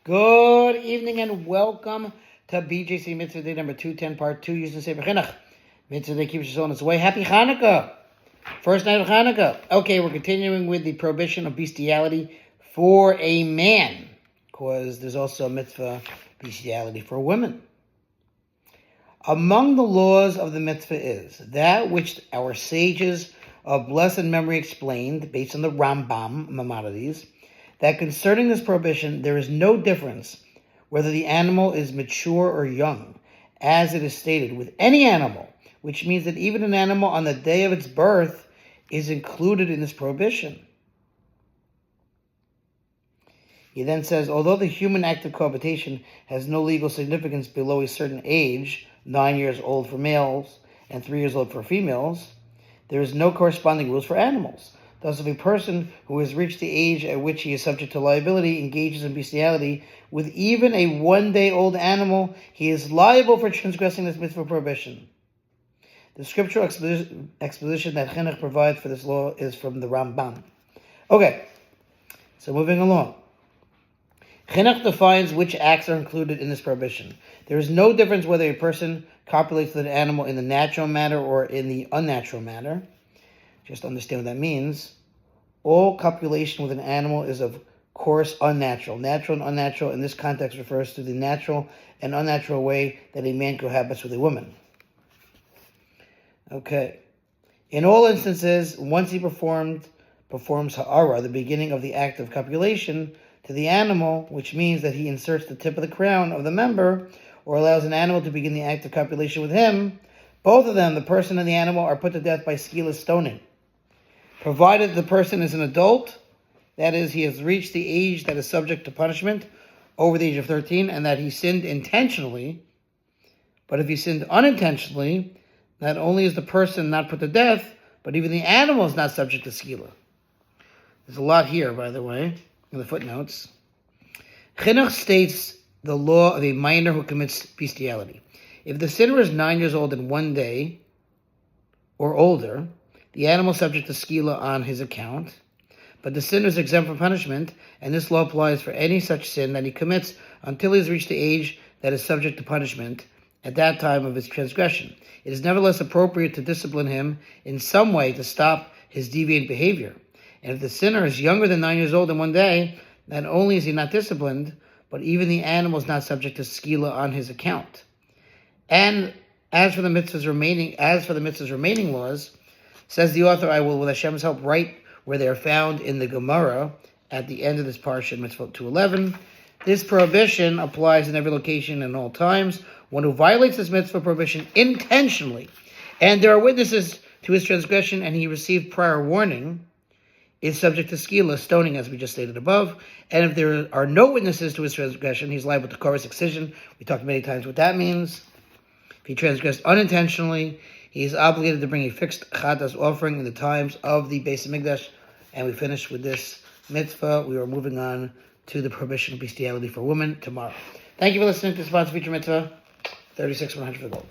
Good evening and welcome to BJC Mitzvah Day number 210, part 2, using Sefer HaChinuch. Mitzvah Day keeps us on its way. Happy Hanukkah! First night of Hanukkah. Okay, we're continuing with the prohibition of bestiality for a man, because there's also a mitzvah bestiality for women. Among the laws of the mitzvah is that which our sages of blessed memory explained, based on the Rambam, Maimonides, that concerning this prohibition, there is no difference whether the animal is mature or young, as it is stated, with any animal, which means that even an animal on the day of its birth is included in this prohibition. He then says, although the human act of cohabitation has no legal significance below a certain age, 9 years old for males and 3 years old for females, there is no corresponding rules for animals. Thus, if a person who has reached the age at which he is subject to liability engages in bestiality with even a 1-day-old animal, he is liable for transgressing this mitzvah prohibition. The scriptural exposition that Chinuch provides for this law is from the Rambam. Okay, so moving along. Chinuch defines which acts are included in this prohibition. There is no difference whether a person copulates with an animal in the natural manner or in the unnatural manner. Just understand what that means. All copulation with an animal is, of course, unnatural. Natural and unnatural in this context refers to the natural and unnatural way that a man cohabits with a woman. Okay. In all instances, once he performs ha'ara, the beginning of the act of copulation, to the animal, which means that he inserts the tip of the crown of the member, or allows an animal to begin the act of copulation with him, both of them, the person and the animal, are put to death by skila stoning. Provided the person is an adult, that is, he has reached the age that is subject to punishment over the age of 13, and that he sinned intentionally. But if he sinned unintentionally, not only is the person not put to death, but even the animal is not subject to skila. There's a lot here, by the way, in the footnotes. Chinuch states the law of a minor who commits bestiality. If the sinner is 9 years old in 1 day or older, the animal is subject to skila on his account, but the sinner is exempt from punishment, and this law applies for any such sin that he commits until he has reached the age that is subject to punishment at that time of his transgression. It is nevertheless appropriate to discipline him in some way to stop his deviant behavior. And if the sinner is younger than 9 years old in 1 day, not only is he not disciplined, but even the animal is not subject to skila on his account. And as for the mitzvah's remaining laws, says the author, I will, with Hashem's help, write where they are found in the Gemara at the end of this parsha, Mitzvah 211. This prohibition applies in every location and all times. One who violates this mitzvah prohibition intentionally, and there are witnesses to his transgression, and he received prior warning, is subject to skila, stoning, as we just stated above. And if there are no witnesses to his transgression, he's liable to chorus excision. We talked many times what that means. If he transgressed unintentionally, he is obligated to bring a fixed chatas offering in the times of the Beis Hamikdash. And we finish with this mitzvah. We are moving on to the prohibition of bestiality for women tomorrow. Thank you for listening to Sponsor Feature Mitzvah 36-100 for gold.